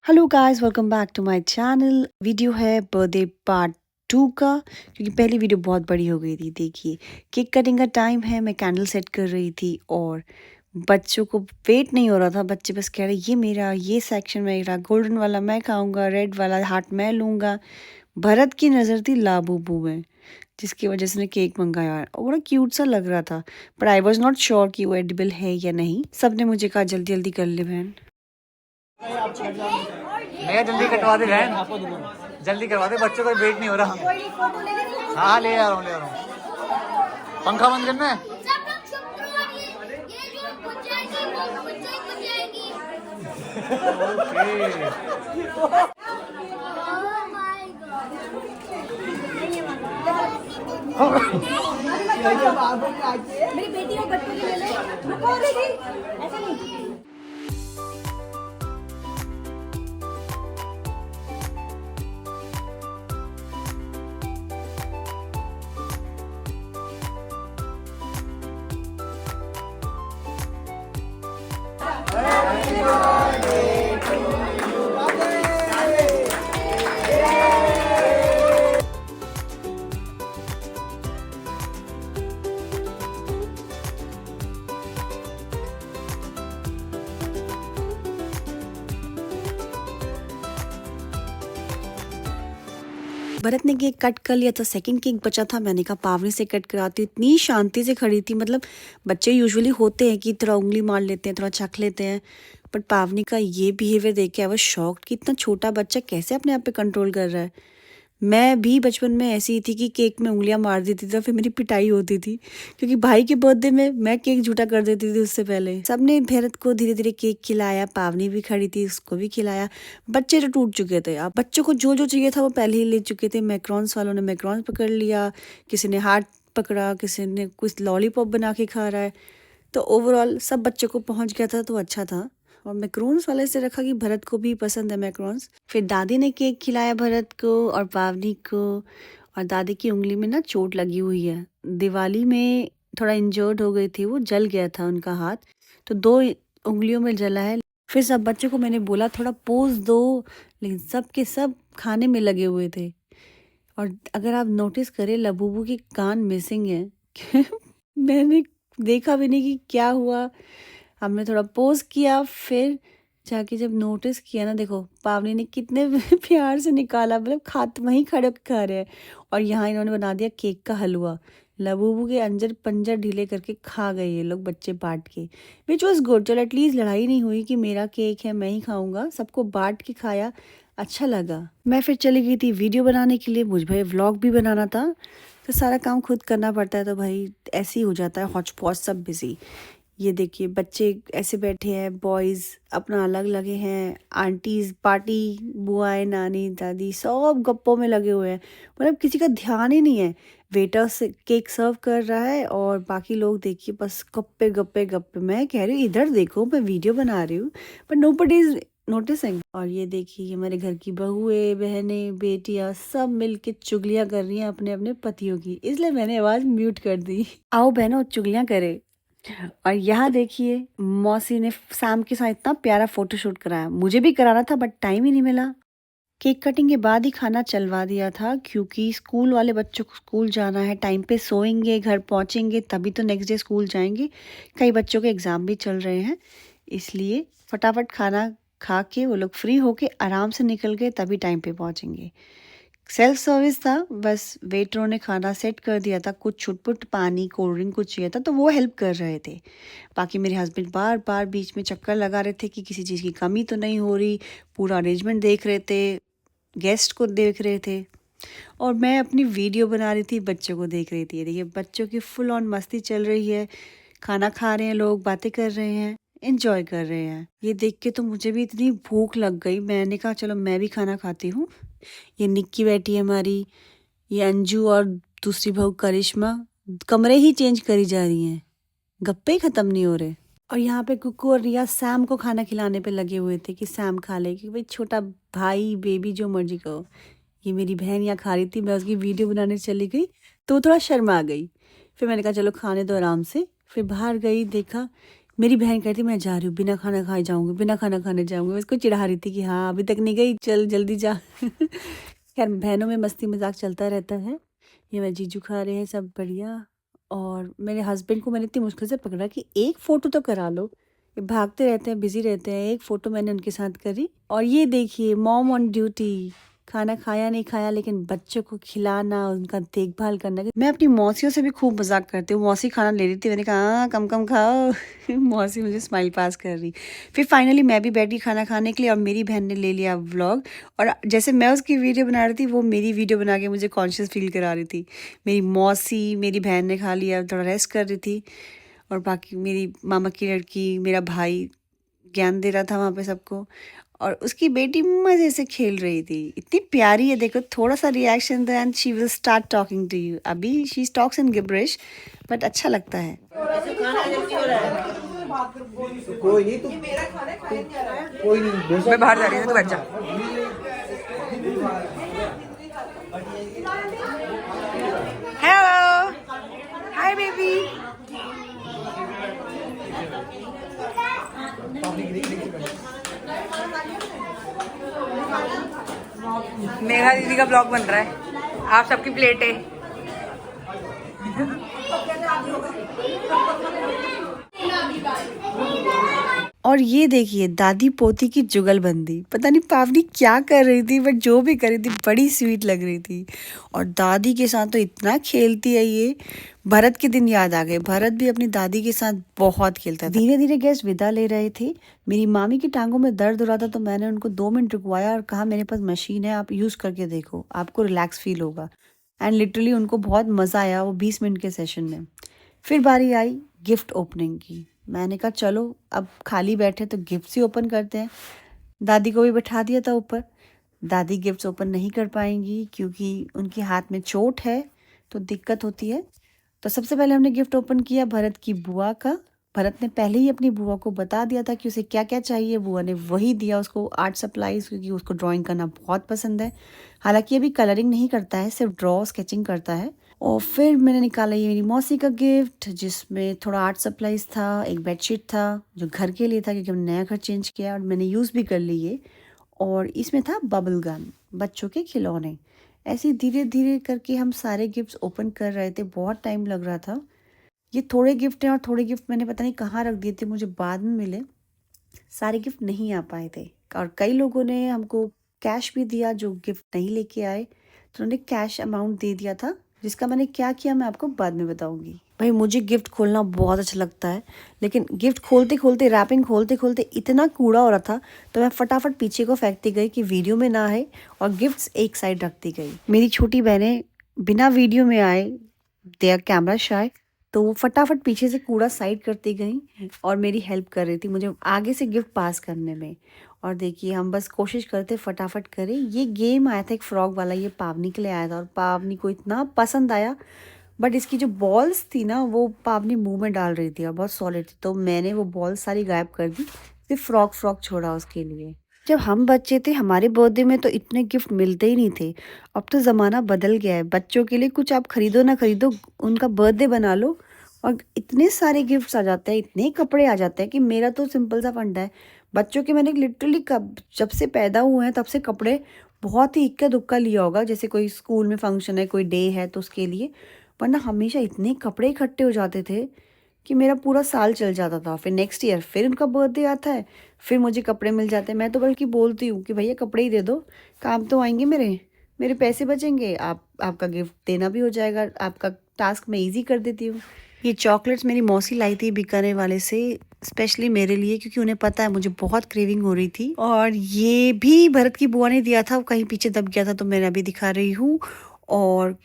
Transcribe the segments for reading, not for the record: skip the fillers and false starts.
Hello guys, welcome back to my channel. Video है birthday part 2 का, क्योंकि पहली वीडियो बहुत बड़ी हो गई थी। देखिए, केक कटिंग का टाइम है, मैं कैंडल सेट कर रही थी और बच्चों को वेट नहीं हो रहा था। बच्चे बस कह रहे ये मेरा, ये सेक्शन मेरा, गोल्डन वाला मैं खाऊंगा, रेड वाला हार्ट मैं लूँगा। भरत की नज़र थी लाबूबू में, जिसकी वजह से उसने केक मंगाया और बड़ा क्यूट सा लग रहा था। But I was not sure कि वो एडिबल है या नहीं। सब ने मुझे कहा जल्दी जल्दी कर ले बहन। मैं जल्दी कटवा दे बहन, जल्दी करवा दे, बच्चों को वेट नहीं हो रहा। हाँ ले आ रहा हूँ, ले आ रहा हूँ। पंखा बंद करना है। मेरी बेटी और बच्चों के लिए रुको दीदी, ऐसा नहीं। भरत ने केक कट कर लिया था, सेकंड केक बचा था। मैंने कहा पावनी से कट कराती हूँ। इतनी शांति से खड़ी थी, मतलब बच्चे यूजुअली होते हैं कि थोड़ा उंगली मार लेते हैं, थोड़ा चख लेते हैं। बट पावनी का ये बिहेवियर देख के आई वाज शॉक्ड कि इतना छोटा बच्चा कैसे अपने आप पे कंट्रोल कर रहा है। मैं भी बचपन में ऐसी ही थी कि केक में उंगलियां मार देती थी, तो फिर मेरी पिटाई होती थी, क्योंकि भाई के बर्थडे में मैं केक झूठा कर देती थी उससे पहले। सबने भरत को धीरे धीरे केक खिलाया, पावनी भी खड़ी थी, उसको भी खिलाया। बच्चे तो टूट चुके थे। अब बच्चों को जो जो चाहिए था वो पहले ही ले चुके थे। मैक्रॉन्स वालों ने मैक्रॉन्स पकड़ लिया, किसी ने हार्ट पकड़ा, किसी ने कुछ लॉलीपॉप बना के खा रहा है। तो ओवरऑल सब बच्चों को पहुंच गया था, तो अच्छा था। और मैक्रोन्स वाले से रखा कि भरत को भी पसंद है मैक्रोन्स। फिर दादी ने केक खिलाया भरत को और पावनी को। और दादी की उंगली में ना चोट लगी हुई है, दिवाली में थोड़ा इंजर्ड हो गई थी, वो जल गया था उनका हाथ, तो दो उंगलियों में जला है। फिर सब बच्चों को मैंने बोला थोड़ा पोज दो, लेकिन सब के सब खाने में लगे हुए थे। और अगर आप नोटिस करें, लबूबू के कान मिसिंग है। मैंने देखा भी नहीं कि क्या हुआ। हमने थोड़ा पोज किया, फिर जाके जब नोटिस किया ना, देखो पावनी ने कितने प्यार से निकाला, मतलब खाते वहीं खड़े होकर खा रहे हैं। और यहाँ इन्होंने बना दिया केक का हलवा। लबूबू के अंजर पंजर ढीले करके खा गए ये लोग बच्चे बांट के, विच वॉज गुड। चलो एटलीस्ट लड़ाई नहीं हुई कि मेरा केक है मैं ही खाऊंगा, सबको बांट के खाया, अच्छा लगा। मैं फिर चली गई थी वीडियो बनाने के लिए, मुझे भाई व्लॉग भी बनाना था, तो सारा काम खुद करना पड़ता है, तो भाई ऐसे ही हो जाता है, हौच पौच सब बिजी। ये देखिए बच्चे ऐसे बैठे हैं, बॉयज़ अपना अलग लगे हैं, आंटीज़ पार्टी, बुआएं, नानी दादी सब गप्पों में लगे हुए हैं। मतलब किसी का ध्यान ही नहीं है। वेटर से केक सर्व कर रहा है और बाकी लोग देखिए बस गप्पे गप्पे गप्पे। मैं कह रही हूँ इधर देखो, मैं वीडियो बना रही हूँ, बट नोबडी इज नोटिसिंग। और ये देखिए हमारे घर की बहुएं, बहनें, बेटियां सब मिलके चुगलियां कर रही हैं अपने अपने पतियों की, इसलिए मैंने आवाज़ म्यूट कर दी। आओ बहनों चुगलियां करें। और यहाँ देखिए मौसी ने सैम के साथ इतना प्यारा फोटोशूट कराया, मुझे भी कराना था बट टाइम ही नहीं मिला। केक कटिंग के बाद ही खाना चलवा दिया था, क्योंकि स्कूल वाले बच्चों को स्कूल जाना है, टाइम पे सोएंगे, घर पहुँचेंगे तभी तो नेक्स्ट डे स्कूल जाएंगे। कई बच्चों के एग्ज़ाम भी चल रहे हैं, इसलिए फटाफट खाना खा के वो लोग फ्री होके आराम से निकल गए, तभी टाइम पे पहुँचेंगे। सेल्फ सर्विस था, बस वेटरों ने खाना सेट कर दिया था, कुछ छुटपुट पानी कोल्ड ड्रिंक कुछ चाहिए था तो वो हेल्प कर रहे थे। बाकी मेरे हस्बैंड बार बार बीच में चक्कर लगा रहे थे कि किसी चीज़ की कमी तो नहीं हो रही, पूरा अरेंजमेंट देख रहे थे, गेस्ट को देख रहे थे, और मैं अपनी वीडियो बना रही थी, बच्चों को देख रही थी। देखिए बच्चों की फुल ऑन मस्ती चल रही है, खाना खा रहे हैं लोग, बातें कर रहे हैं, एंजॉय कर रहे हैं। ये देख के तो मुझे भी इतनी भूख लग गई, मैंने कहा चलो मैं भी खाना खाती हूँ। ये निक्की बैठी है हमारी, ये अंजू और दूसरी बहू करिश्मा कमरे ही चेंज करी जा रही हैं, गप्पे ही खत्म नहीं हो रहे। और यहाँ पे कुकू और रिया सैम को खाना खिलाने पे लगे हुए थे कि सैम खा ले, कि भाई छोटा भाई बेबी जो मर्जी कहो। ये मेरी बहन यहाँ खा रही थी, मैं उसकी वीडियो बनाने चली गई तो थोड़ा शर्मा गई। फिर मैंने कहा चलो खाने दो आराम से। फिर बाहर गई, देखा मेरी बहन कहती मैं जा रही हूँ, बिना खाना खाए जाऊंगी, बिना खाना खाने जाऊंगी। मैं उसको चिढ़ा रही थी कि हाँ अभी तक नहीं गई, चल जल्दी जा। खैर बहनों में मस्ती मजाक चलता रहता है। ये मैं जीजू खा रहे हैं, सब बढ़िया। और मेरे हस्बैंड को मैंने इतनी मुश्किल से पकड़ा कि एक फ़ोटो तो करा लो। ये भागते रहते हैं, बिज़ी रहते हैं। एक फ़ोटो मैंने उनके साथ करी। और ये देखिए मॉम ऑन ड्यूटी, खाना खाया नहीं खाया लेकिन बच्चों को खिलाना, उनका देखभाल करना। मैं अपनी मौसियों से भी खूब मज़ाक करती हूँ। मौसी खाना ले रही थी, मैंने कहा हाँ कम कम खाओ। मौसी मुझे स्माइल पास कर रही। फिर फाइनली मैं भी बैठी खाना खाने के लिए और मेरी बहन ने ले लिया व्लॉग। और जैसे मैं उसकी वीडियो बना रही थी, वो मेरी वीडियो बना के मुझे कॉन्शियस फील करा रही थी। मेरी मौसी, मेरी बहन ने खा लिया, थोड़ा रेस्ट कर रही थी। और बाकी मेरी मामा की लड़की, मेरा भाई ज्ञान दे रहा था वहाँ पे सबको। और उसकी बेटी मज़े से खेल रही थी। इतनी प्यारी है, देखो थोड़ा सा रिएक्शन दो and she will start talking to you. अभी she talks in gibberish but अच्छा लगता है। कोई नहीं तू कोई नहीं मैं बाहर जा रही हूँ तू बैठ जा हेलो हाय बेबी मेघा दीदी का ब्लॉग बन रहा है आप सबकी प्लेट है और ये देखिए दादी पोती की जुगलबंदी। पता नहीं पावनी क्या कर रही थी बट जो भी कर रही थी बड़ी स्वीट लग रही थी। और दादी के साथ तो इतना खेलती है ये। भरत के दिन याद आ गए। भरत भी अपनी दादी के साथ बहुत खेलता था। धीरे धीरे गेस्ट विदा ले रहे थे। मेरी मामी की टांगों में दर्द हो रहा था तो मैंने उनको 2 मिनट रुकवाया और कहा मेरे पास मशीन है, आप यूज़ करके देखो, आपको रिलैक्स फील होगा। एंड लिटरली उनको बहुत मज़ा आया वो 20 मिनट के सेशन में। फिर बारी आई गिफ्ट ओपनिंग की। मैंने कहा चलो अब खाली बैठे तो गिफ्ट्स ही ओपन करते हैं। दादी को भी बैठा दिया था ऊपर। दादी गिफ्ट्स ओपन नहीं कर पाएंगी क्योंकि उनके हाथ में चोट है तो दिक्कत होती है। तो सबसे पहले हमने गिफ्ट ओपन किया भरत की बुआ का। भरत ने पहले ही अपनी बुआ को बता दिया था कि उसे क्या क्या चाहिए। बुआ ने वही दिया उसको, आर्ट सप्लाईज, क्योंकि उसको ड्राइंग करना बहुत पसंद है। हालांकि अभी कलरिंग नहीं करता है, सिर्फ ड्रॉ स्केचिंग करता है। और फिर मैंने निकाला ये मेरी मौसी का गिफ्ट जिसमें थोड़ा आर्ट सप्लाईज था, एक बेडशीट था जो घर के लिए था क्योंकि हमने नया घर चेंज किया और मैंने यूज़ भी कर ली ये। और इसमें था बबल गम, बच्चों के खिलौने। ऐसे धीरे धीरे करके हम सारे गिफ्ट्स ओपन कर रहे थे। बहुत टाइम लग रहा था। ये थोड़े गिफ्ट हैं और थोड़े गिफ्ट मैंने पता नहीं कहाँ रख दिए थे, मुझे बाद में मिले। सारे गिफ्ट नहीं आ पाए थे और कई लोगों ने हमको कैश भी दिया जो गिफ्ट नहीं लेके आए, तो उन्होंने कैश अमाउंट दे दिया था जिसका मैंने क्या किया मैं आपको बाद में बताऊंगी। भाई मुझे गिफ्ट खोलना बहुत अच्छा लगता है लेकिन गिफ्ट खोलते खोलते, रैपिंग खोलते खोलते इतना कूड़ा हो रहा था तो मैं फटाफट पीछे को फेंकती गई कि वीडियो में ना आए और गिफ्ट्स एक साइड रखती गई। मेरी छोटी बहनें बिना वीडियो में आए, दे आर कैमरा शाय, तो वो फटाफट पीछे से कूड़ा साइड करती गई और मेरी हेल्प कर रही थी मुझे आगे से गिफ्ट पास करने में। और देखिए हम बस कोशिश करते फटाफट करें। ये गेम आया था एक फ्रॉग वाला, ये पावनी के लिए आया था और पावनी को इतना पसंद आया। बट इसकी जो बॉल्स थी ना वो पावनी मुंह में डाल रही थी और बहुत सॉलिड थी तो मैंने वो बॉल्स सारी गायब कर दी, सिर्फ फ्रॉग छोड़ा उसके लिए। जब हम बच्चे थे हमारे बर्थडे में तो इतने गिफ्ट मिलते ही नहीं थे। अब तो ज़माना बदल गया है, बच्चों के लिए कुछ आप खरीदो ना खरीदो, उनका बर्थडे बना लो और इतने सारे गिफ्ट्स आ जाते हैं, इतने कपड़े आ जाते हैं कि मेरा तो सिंपल सा फंडा है। बच्चों के मैंने लिटरली कब जब से पैदा हुए हैं तब से कपड़े बहुत ही इक्का दुक्का लिया होगा, जैसे कोई स्कूल में फंक्शन है, कोई डे है तो उसके लिए, वरना हमेशा इतने कपड़े इकट्ठे हो जाते थे कि मेरा पूरा साल चल जाता था। फिर नेक्स्ट ईयर फिर उनका बर्थडे आता है, फिर मुझे कपड़े मिल जाते हैं। मैं तो बल्कि बोलती हूँ कि भैया कपड़े ही दे दो, काम तो आएंगे मेरे, मेरे पैसे बचेंगे, आपका गिफ्ट देना भी हो जाएगा, आपका टास्क मैं ईजी कर देती हूँ। ये चॉकलेट्स मेरी मौसी लाई थी बीकानेर वाले से स्पेशली मेरे लिए क्योंकि उन्हें पता है मुझे बहुत क्रेविंग हो रही थी। और ये भी भरत की बुआ ने दिया था, वो कहीं पीछे दब गया था तो मैंने अभी दिखा रही हूँ। और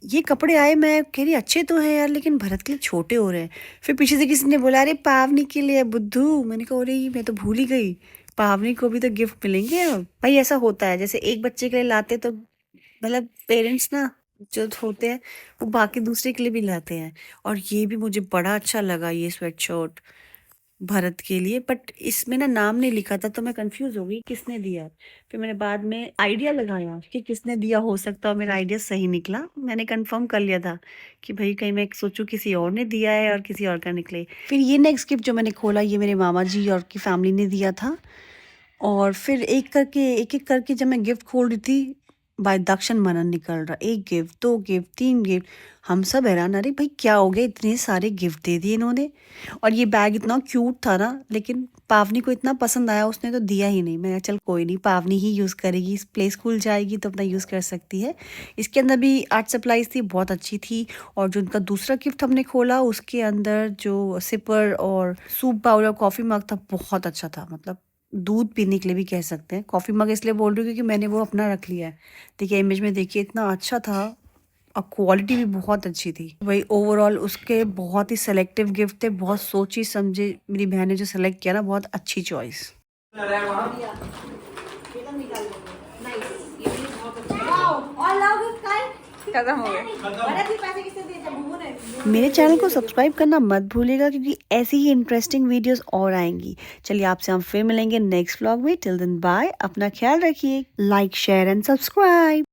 ये कपड़े आए, मैं कह रही अच्छे तो हैं यार लेकिन भरत के लिए छोटे हो रहे हैं। फिर पीछे से किसी ने बोला अरे पावनी के लिए बुद्धू, मैंने कहा अरे मैं तो भूल ही गई, पावनी को भी तो गिफ्ट मिलेंगे। भाई ऐसा होता है, जैसे एक बच्चे के लिए लाते तो मतलब पेरेंट्स ना जो होते हैं वो बाकी दूसरे के लिए भी लाते हैं। और ये भी मुझे बड़ा अच्छा लगा ये स्वेट शर्ट, भरत के लिए, बट इसमें ना नाम नहीं लिखा था तो मैं कंफ्यूज हो गई किसने दिया। फिर मैंने बाद में आइडिया लगाया कि किसने दिया, हो सकता है मेरा आइडिया सही निकला। मैंने कंफर्म कर लिया था कि भाई कहीं मैं सोचूं किसी और ने दिया है और किसी और का निकले। फिर ये नेक्स्ट गिफ्ट जो मैंने खोला ये मेरे मामा जी और की फैमिली ने दिया था। और फिर एक एक करके जब मैं गिफ्ट खोल रही थी, भाई दक्षिण मनन निकल रहा, 1 गिफ्ट 2 गिफ्ट 3 गिफ्ट। हम सब हैरान, अरे भाई क्या हो गया, इतने सारे गिफ्ट दे दिए इन्होंने। और ये बैग इतना क्यूट था ना, लेकिन पावनी को इतना पसंद आया उसने तो दिया ही नहीं। मैं कहा, चल कोई नहीं, पावनी ही यूज़ करेगी, प्ले स्कूल जाएगी तो अपना यूज़ कर सकती है। इसके अंदर भी आर्ट सप्लाईज थी, बहुत अच्छी थी। और जो उनका दूसरा गिफ्ट हमने खोला उसके अंदर जो सिपर और सूप बाउल और कॉफ़ी मग था, बहुत अच्छा था। मतलब दूध पीने के लिए भी कह सकते हैं। कॉफ़ी मग इसलिए बोल रही हूँ क्योंकि मैंने वो अपना रख लिया है। देखिए इमेज में, देखिए इतना अच्छा था और क्वालिटी भी बहुत अच्छी थी। वही ओवरऑल उसके बहुत ही सेलेक्टिव गिफ्ट थे, बहुत सोची समझे मेरी बहन ने जो सेलेक्ट किया ना, बहुत अच्छी चॉइस। और लव गिफ्ट का खत्म हो गए। भरत भी पैसे किसने दिए थे? बुबू ने। मेरे चैनल को सब्सक्राइब करना मत भूलिएगा क्योंकि ऐसी ही इंटरेस्टिंग वीडियोस और आएंगी। चलिए आपसे हम फिर मिलेंगे नेक्स्ट व्लॉग में। टिल देन बाय, अपना ख्याल रखिए। Like share and subscribe.